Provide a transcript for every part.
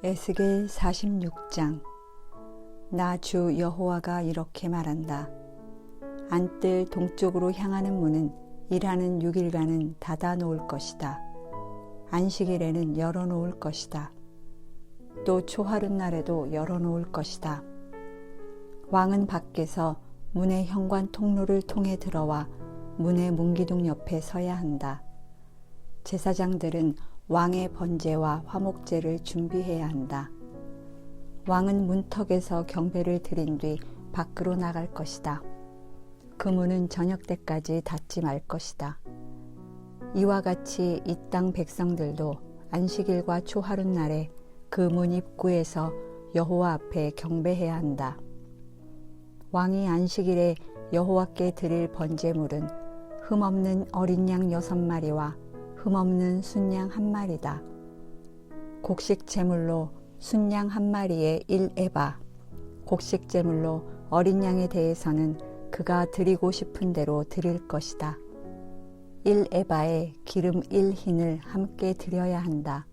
에스겔 46장. 나 주 여호와가 이렇게 말한다. 안뜰 동쪽으로 향하는 문은 일하는 6일간은 닫아 놓을 것이다. 안식일에는 열어 놓을 것이다. 또 초하룻날에도 열어 놓을 것이다. 왕은 밖에서 문의 현관 통로를 통해 들어와 문의 문기둥 옆에 서야 한다. 제사장들은 왕의 번제와 화목제를 준비해야 한다. 왕은 문턱에서 경배를 드린 뒤 밖으로 나갈 것이다. 그 문은 저녁 때까지 닫지 말 것이다. 이와 같이 이 땅 백성들도 안식일과 초하룻날에 그 문 입구에서 여호와 앞에 경배해야 한다. 왕이 안식일에 여호와께 드릴 번제물은 흠없는 어린 양 6마리와 흠없는 순양 1마리다. 곡식 제물로 순양 1마리에 1에바, 곡식 제물로 어린 양에 대해서는 그가 드리고 싶은 대로 드릴 것이다. 1에바에 기름 1흰을 함께 드려야 한다.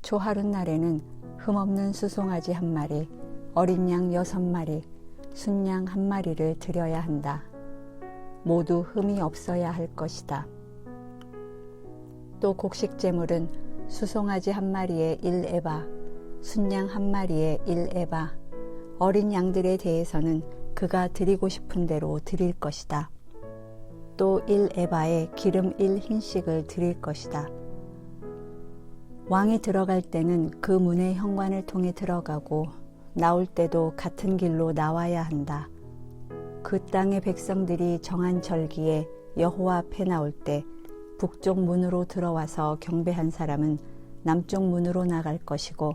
초하룻날에는 흠없는 수송아지 1마리, 어린 양 6마리, 순양 1마리를 드려야 한다. 모두 흠이 없어야 할 것이다. 또 곡식 제물은 수송아지 1마리에 1에바, 순양 1마리에 1에바, 어린 양들에 대해서는 그가 드리고 싶은 대로 드릴 것이다. 또 1에바에 기름 1흰씩을 드릴 것이다. 왕이 들어갈 때는 그 문의 현관을 통해 들어가고 나올 때도 같은 길로 나와야 한다. 그 땅의 백성들이 정한 절기에 여호와 앞에 나올 때 북쪽 문으로 들어와서 경배한 사람은 남쪽 문으로 나갈 것이고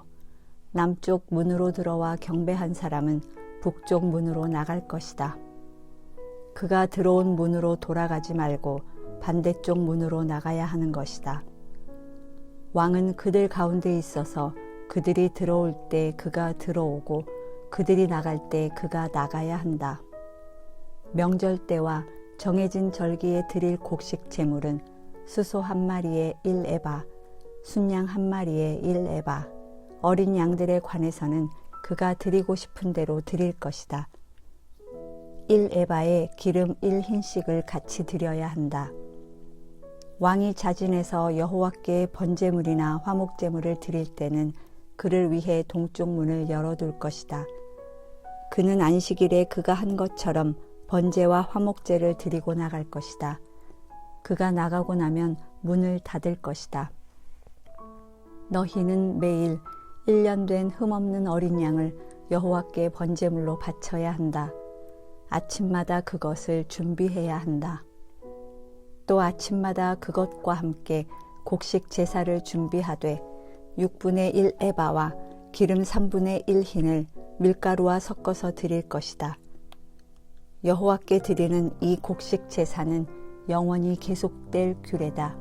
남쪽 문으로 들어와 경배한 사람은 북쪽 문으로 나갈 것이다. 그가 들어온 문으로 돌아가지 말고 반대쪽 문으로 나가야 하는 것이다. 왕은 그들 가운데 있어서 그들이 들어올 때 그가 들어오고 그들이 나갈 때 그가 나가야 한다. 명절 때와 정해진 절기에 드릴 곡식 제물은 수소 1마리에 1에바, 순양 1마리에 1에바, 어린 양들에 관해서는 그가 드리고 싶은 대로 드릴 것이다. 1에바에 기름 1흰씩을 같이 드려야 한다. 왕이 자진해서 여호와께 번제물이나 화목제물을 드릴 때는 그를 위해 동쪽 문을 열어둘 것이다. 그는 안식일에 그가 한 것처럼 번제와 화목제를 드리고 나갈 것이다. 그가 나가고 나면 문을 닫을 것이다. 너희는 매일 1년 된 흠없는 어린 양을 여호와께 번제물로 바쳐야 한다. 아침마다 그것을 준비해야 한다. 또 아침마다 그것과 함께 곡식 제사를 준비하되 6분의 1 에바와 기름 3분의 1 흰을 밀가루와 섞어서 드릴 것이다. 여호와께 드리는 이 곡식 제사는 영원히 계속될 규례다.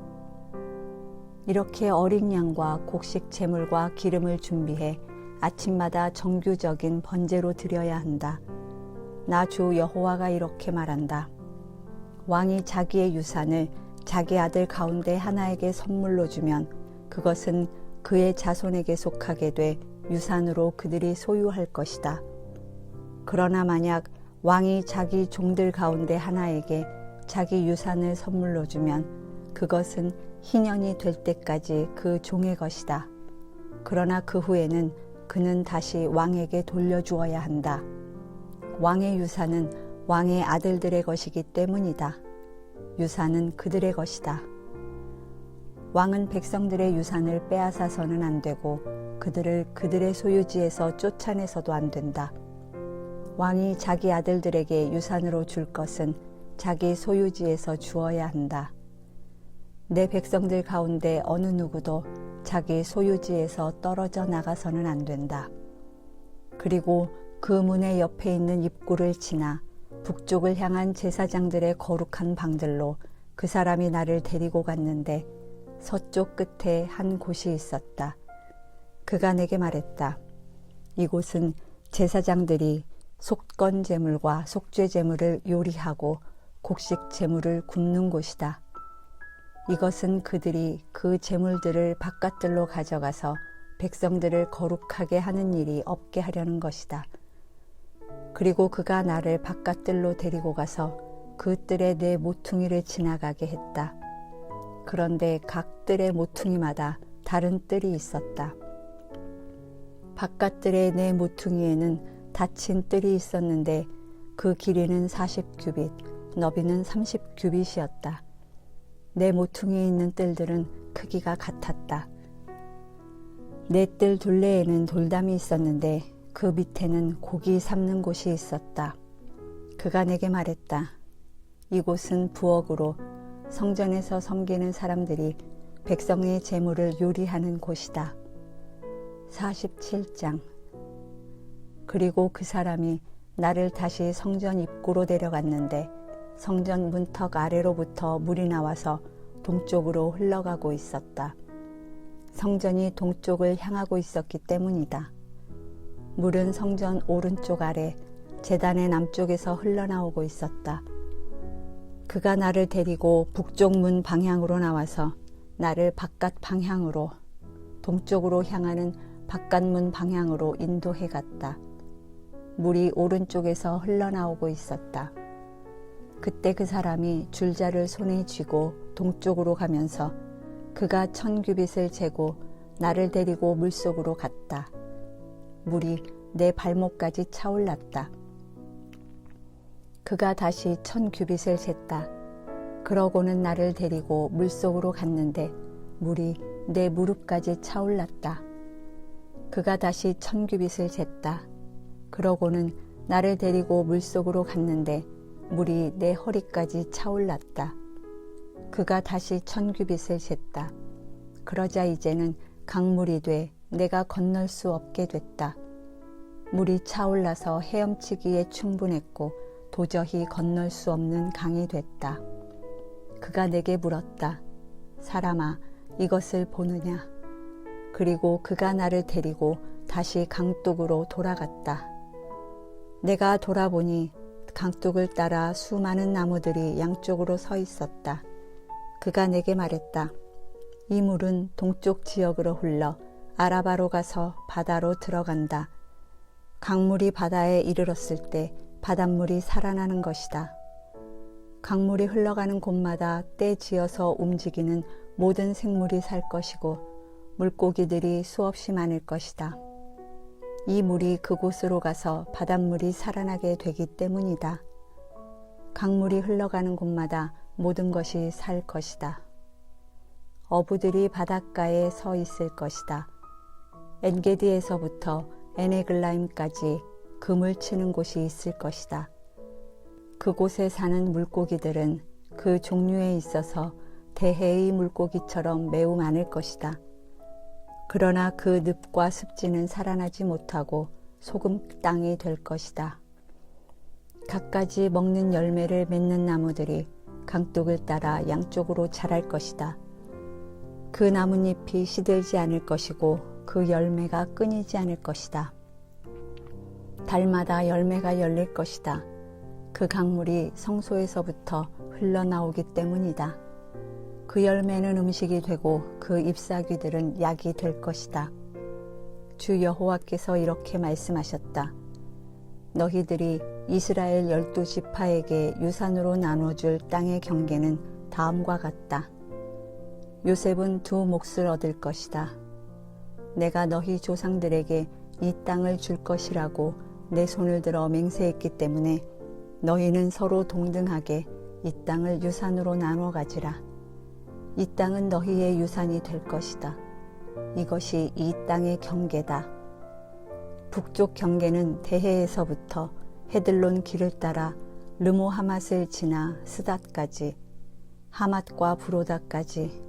이렇게 어린 양과 곡식 제물과 기름을 준비해 아침마다 정규적인 번제로 드려야 한다. 나 주 여호와가 이렇게 말한다. 왕이 자기의 유산을 자기 아들 가운데 하나에게 선물로 주면 그것은 그의 자손에게 속하게 돼 유산으로 그들이 소유할 것이다. 그러나 만약 왕이 자기 종들 가운데 하나에게 자기 유산을 선물로 주면 그것은 희년이 될 때까지 그 종의 것이다. 그러나 그 후에는 그는 다시 왕에게 돌려주어야 한다. 왕의 유산은 왕의 아들들의 것이기 때문이다. 유산은 그들의 것이다. 왕은 백성들의 유산을 빼앗아서는 안 되고 그들을 그들의 소유지에서 쫓아내서도 안 된다. 왕이 자기 아들들에게 유산으로 줄 것은 자기 소유지에서 주어야 한다. 내 백성들 가운데 어느 누구도 자기 소유지에서 떨어져 나가서는 안 된다. 그리고 그 문의 옆에 있는 입구를 지나 북쪽을 향한 제사장들의 거룩한 방들로 그 사람이 나를 데리고 갔는데 서쪽 끝에 한 곳이 있었다. 그가 내게 말했다. 이곳은 제사장들이 속건 제물과 속죄 제물을 요리하고 곡식 제물을 굽는 곳이다. 이것은 그들이 그 제물들을 바깥들로 가져가서 백성들을 거룩하게 하는 일이 없게 하려는 것이다. 그리고 그가 나를 바깥들로 데리고 가서 그 뜰에 내 모퉁이를 지나가게 했다. 그런데 각 뜰의 모퉁이마다 다른 뜰이 있었다. 바깥뜰의 내 모퉁이에는 닫힌 뜰이 있었는데 그 길이는 40규빗, 너비는 30규빗이었다. 내 모퉁이에 있는 뜰들은 크기가 같았다. 내 뜰 둘레에는 돌담이 있었는데 그 밑에는 고기 삶는 곳이 있었다. 그가 내게 말했다. 이곳은 부엌으로 성전에서 섬기는 사람들이 백성의 재물을 요리하는 곳이다. 47장. 그리고 그 사람이 나를 다시 성전 입구로 데려갔는데 성전 문턱 아래로부터 물이 나와서 동쪽으로 흘러가고 있었다. 성전이 동쪽을 향하고 있었기 때문이다. 물은 성전 오른쪽 아래 제단의 남쪽에서 흘러나오고 있었다. 그가 나를 데리고 북쪽 문 방향으로 나와서 나를 바깥 방향으로, 동쪽으로 향하는 바깥문 방향으로 인도해 갔다. 물이 오른쪽에서 흘러나오고 있었다. 그때 그 사람이 줄자를 손에 쥐고 동쪽으로 가면서 그가 1000규빗을 재고 나를 데리고 물속으로 갔다. 물이 내 발목까지 차올랐다. 그가 다시 1000규빗을 쟀다. 그러고는 나를 데리고 물속으로 갔는데 물이 내 무릎까지 차올랐다. 그가 다시 1000규빗을 쟀다. 그러고는 나를 데리고 물속으로 갔는데 물이 내 허리까지 차올랐다. 그가 다시 1000규빗을 쟀다. 그러자 이제는 강물이 돼 내가 건널 수 없게 됐다. 물이 차올라서 헤엄치기에 충분했고 도저히 건널 수 없는 강이 됐다. 그가 내게 물었다. 사람아, 이것을 보느냐? 그리고 그가 나를 데리고 다시 강둑으로 돌아갔다. 내가 돌아보니 강둑을 따라 수많은 나무들이 양쪽으로 서 있었다. 그가 내게 말했다. 이 물은 동쪽 지역으로 흘러 아라바로 가서 바다로 들어간다. 강물이 바다에 이르렀을 때 바닷물이 살아나는 것이다. 강물이 흘러가는 곳마다 때 지어서 움직이는 모든 생물이 살 것이고 물고기들이 수없이 많을 것이다. 이 물이 그곳으로 가서 바닷물이 살아나게 되기 때문이다. 강물이 흘러가는 곳마다 모든 것이 살 것이다. 어부들이 바닷가에 서 있을 것이다. 엔게디에서부터 에네글라임까지 금을 치는 곳이 있을 것이다. 그곳에 사는 물고기들은 그 종류에 있어서 대해의 물고기처럼 매우 많을 것이다. 그러나 그 늪과 습지는 살아나지 못하고 소금 땅이 될 것이다. 갖가지 먹는 열매를 맺는 나무들이 강둑을 따라 양쪽으로 자랄 것이다. 그 나뭇잎이 시들지 않을 것이고 그 열매가 끊이지 않을 것이다. 달마다 열매가 열릴 것이다. 그 강물이 성소에서부터 흘러나오기 때문이다. 그 열매는 음식이 되고 그 잎사귀들은 약이 될 것이다. 주 여호와께서 이렇게 말씀하셨다. 너희들이 이스라엘 12지파에게 유산으로 나눠줄 땅의 경계는 다음과 같다. 요셉은 2 몫을 얻을 것이다. 내가 너희 조상들에게 이 땅을 줄 것이라고 내 손을 들어 맹세했기 때문에 너희는 서로 동등하게 이 땅을 유산으로 나눠 가지라. 이 땅은 너희의 유산이 될 것이다. 이것이 이 땅의 경계다. 북쪽 경계는 대해에서부터 헤들론 길을 따라 르모하맛을 지나 스닷까지, 하맛과 브로다까지,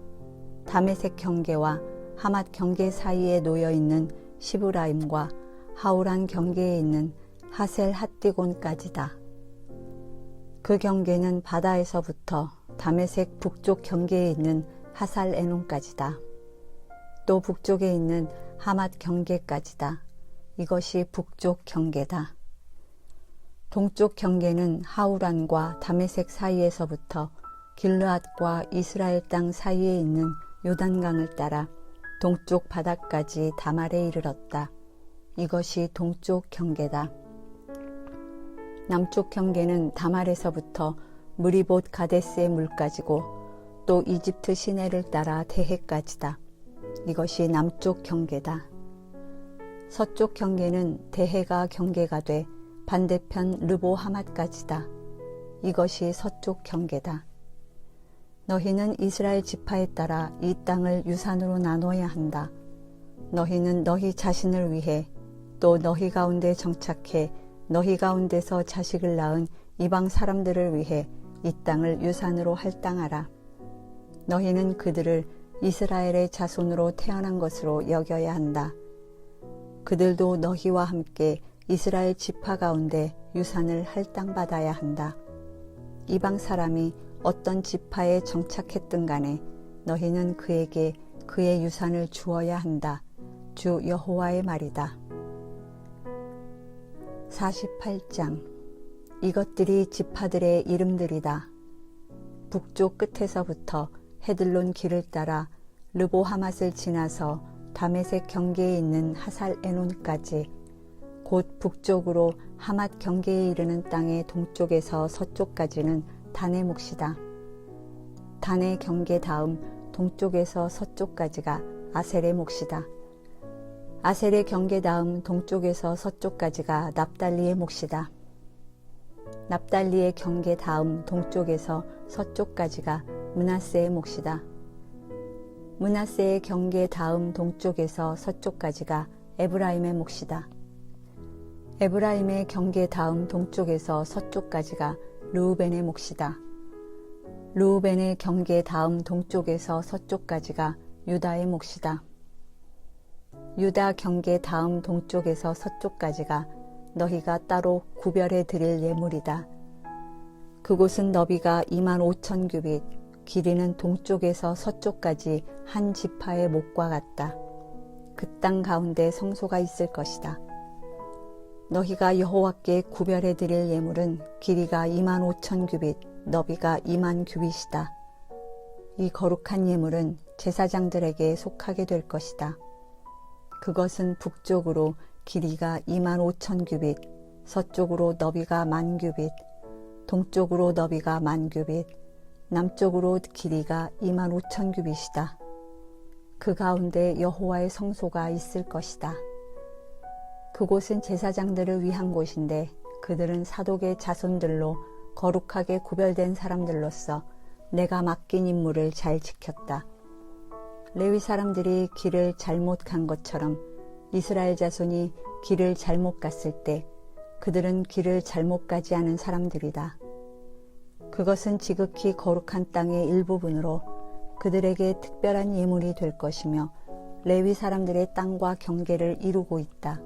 다메섹 경계와 하맛 경계 사이에 놓여 있는 시브라임과 하우란 경계에 있는 하셀 핫디곤까지다. 그 경계는 바다에서부터 다메섹 북쪽 경계에 있는 하살 에논까지다. 또 북쪽에 있는 하맛 경계까지다. 이것이 북쪽 경계다. 동쪽 경계는 하우란과 다메섹 사이에서부터 길르앗과 이스라엘 땅 사이에 있는 요단강을 따라 동쪽 바다까지 다말에 이르렀다. 이것이 동쪽 경계다. 남쪽 경계는 다말에서부터 무리봇 가데스의 물까지고 또 이집트 시내를 따라 대해까지다. 이것이 남쪽 경계다. 서쪽 경계는 대해가 경계가 돼 반대편 르보 하맛까지다. 이것이 서쪽 경계다. 너희는 이스라엘 지파에 따라 이 땅을 유산으로 나눠야 한다. 너희는 너희 자신을 위해 또 너희 가운데 정착해 너희 가운데서 자식을 낳은 이방 사람들을 위해 이 땅을 유산으로 할당하라. 너희는 그들을 이스라엘의 자손으로 태어난 것으로 여겨야 한다. 그들도 너희와 함께 이스라엘 지파 가운데 유산을 할당받아야 한다. 이방 사람이 어떤 지파에 정착했든 간에 너희는 그에게 그의 유산을 주어야 한다. 주 여호와의 말이다. 48장. 이것들이 지파들의 이름들이다. 북쪽 끝에서부터 헤들론 길을 따라 르보 하맛을 지나서 다메섹 경계에 있는 하살 에논까지 곧 북쪽으로 하맛 경계에 이르는 땅의 동쪽에서 서쪽까지는 단의 몫이다. 단의 경계 다음 동쪽에서 서쪽까지가 아셀의 몫이다. 아셀의 경계 다음 동쪽에서 서쪽까지가 납달리의 몫이다. 납달리의 경계 다음 동쪽에서 서쪽까지가 므낫세의 몫이다. 므낫세의 경계 다음 동쪽에서 서쪽까지가 에브라임의 몫이다. 에브라임의 경계 다음 동쪽에서 서쪽까지가 르우벤의 몫이다. 르우벤의 경계 다음 동쪽에서 서쪽까지가 유다의 몫이다. 유다 경계 다음 동쪽에서 서쪽까지가 너희가 따로 구별해 드릴 예물이다. 그곳은 너비가 25,000규빗, 길이는 동쪽에서 서쪽까지 한 지파의 목과 같다. 그 땅 가운데 성소가 있을 것이다. 너희가 여호와께 구별해 드릴 예물은 길이가 25,000규빗, 너비가 20,000규빗이다. 이 거룩한 예물은 제사장들에게 속하게 될 것이다. 그것은 북쪽으로 길이가 25,000규빗, 서쪽으로 너비가 10,000규빗, 동쪽으로 너비가 10,000규빗, 남쪽으로 길이가 25,000규빗이다. 그 가운데 여호와의 성소가 있을 것이다. 그곳은 제사장들을 위한 곳인데 그들은 사독의 자손들로 거룩하게 구별된 사람들로서 내가 맡긴 임무를 잘 지켰다. 레위 사람들이 길을 잘못 간 것처럼 이스라엘 자손이 길을 잘못 갔을 때 그들은 길을 잘못 가지 않은 사람들이다. 그것은 지극히 거룩한 땅의 일부분으로 그들에게 특별한 예물이 될 것이며 레위 사람들의 땅과 경계를 이루고 있다.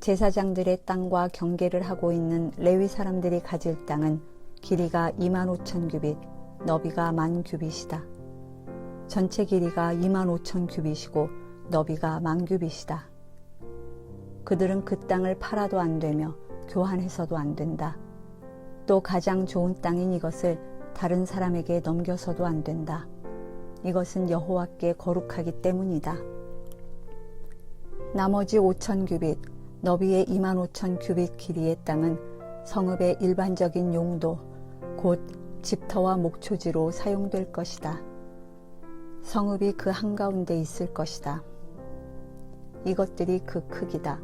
제사장들의 땅과 경계를 하고 있는 레위 사람들이 가질 땅은 길이가 25,000규빗, 너비가 10,000규빗이다. 전체 길이가 25,000규빗이고 너비가 10,000규빗이다. 그들은 그 땅을 팔아도 안 되며 교환해서도 안 된다. 또 가장 좋은 땅인 이것을 다른 사람에게 넘겨서도 안 된다. 이것은 여호와께 거룩하기 때문이다. 나머지 5,000규빗, 너비의 25,000규빗 길이의 땅은 성읍의 일반적인 용도, 곧 집터와 목초지로 사용될 것이다. 성읍이 그 한가운데 있을 것이다. 이것들이 그 크기다.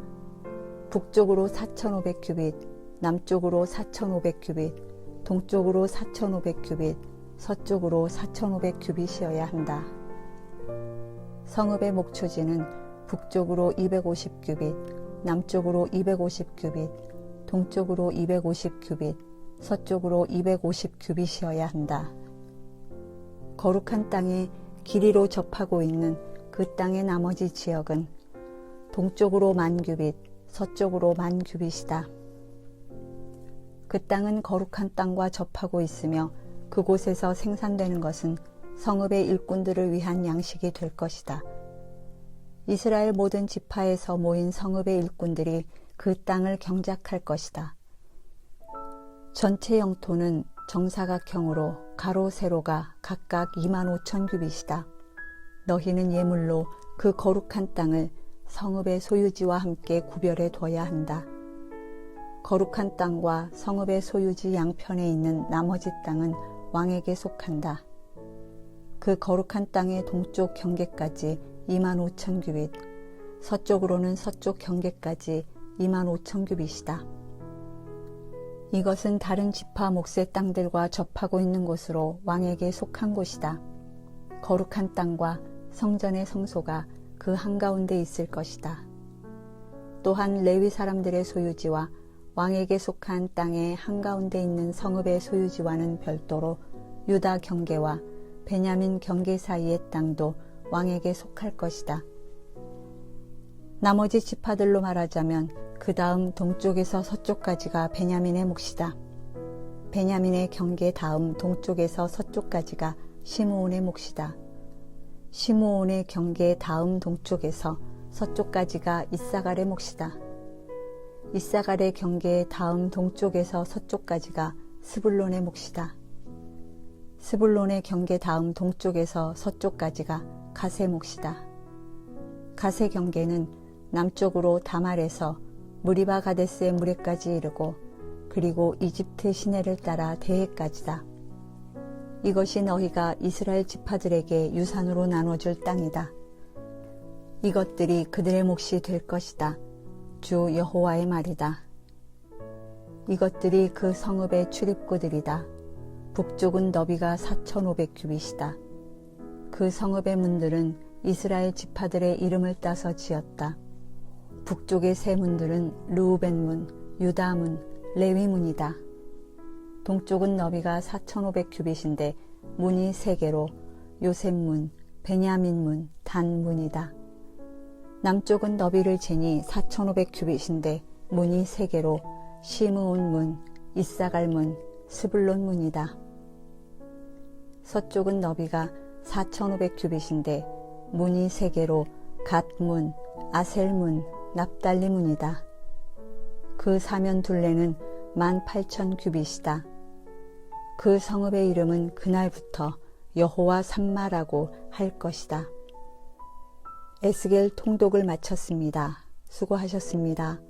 북쪽으로 4,500규빗, 남쪽으로 4,500규빗, 동쪽으로 4,500규빗, 서쪽으로 4,500규빗이어야 한다. 성읍의 목초지는 북쪽으로 250규빗, 남쪽으로 250규빗, 동쪽으로 250규빗, 서쪽으로 250규빗이어야 한다. 거룩한 땅에 길이로 접하고 있는 그 땅의 나머지 지역은 동쪽으로 10,000규빗, 서쪽으로 10,000규빗이다. 그 땅은 거룩한 땅과 접하고 있으며 그곳에서 생산되는 것은 성읍의 일꾼들을 위한 양식이 될 것이다. 이스라엘 모든 지파에서 모인 성읍의 일꾼들이 그 땅을 경작할 것이다. 전체 영토는 정사각형으로 가로 세로가 각각 25,000규빗이다. 너희는 예물로 그 거룩한 땅을 성읍의 소유지와 함께 구별해 둬야 한다. 거룩한 땅과 성읍의 소유지 양편에 있는 나머지 땅은 왕에게 속한다. 그 거룩한 땅의 동쪽 경계까지 25,000규빗, 서쪽으로는 서쪽 경계까지 25,000규빗이다. 이것은 다른 지파 몫의 땅들과 접하고 있는 곳으로 왕에게 속한 곳이다. 거룩한 땅과 성전의 성소가 그 한가운데 있을 것이다. 또한 레위 사람들의 소유지와 왕에게 속한 땅의 한가운데 있는 성읍의 소유지와는 별도로 유다 경계와 베냐민 경계 사이의 땅도 왕에게 속할 것이다. 나머지 지파들로 말하자면 그 다음 동쪽에서 서쪽까지가 베냐민의 몫이다. 베냐민의 경계 다음 동쪽에서 서쪽까지가 시므온의 몫이다. 시므온의 경계 다음 동쪽에서 서쪽까지가 이사갈의 몫이다. 이사갈의 경계 다음 동쪽에서 서쪽까지가 스불론의 몫이다. 스불론의 경계 다음 동쪽에서 서쪽까지가 갓의 몫이다. 갓의 경계는 남쪽으로 다말에서 무리바 가데스의 무레까지 이르고 그리고 이집트 시내를 따라 대해까지다. 이것이 너희가 이스라엘 지파들에게 유산으로 나눠줄 땅이다. 이것들이 그들의 몫이 될 것이다. 주 여호와의 말이다. 이것들이 그 성읍의 출입구들이다. 북쪽은 너비가 4,500규빗이다. 그 성읍의 문들은 이스라엘 지파들의 이름을 따서 지었다. 북쪽의 세 문들은 르우벤문, 유다문, 레위문이다. 동쪽은 너비가 4,500규빗인데 문이 3개로 요셉문, 베냐민문, 단문이다. 남쪽은 너비를 재니 4,500규빗인데 문이 3개로 시므온문, 이사갈문, 스불론문이다. 서쪽은 너비가 4,500규빗인데 문이 3개로 갓문, 아셀문, 납달리문이다. 그 사면 둘레는 18,000규빗이다. 그 성읍의 이름은 그날부터 여호와 삼마라고 할 것이다. 에스겔 통독을 마쳤습니다. 수고하셨습니다.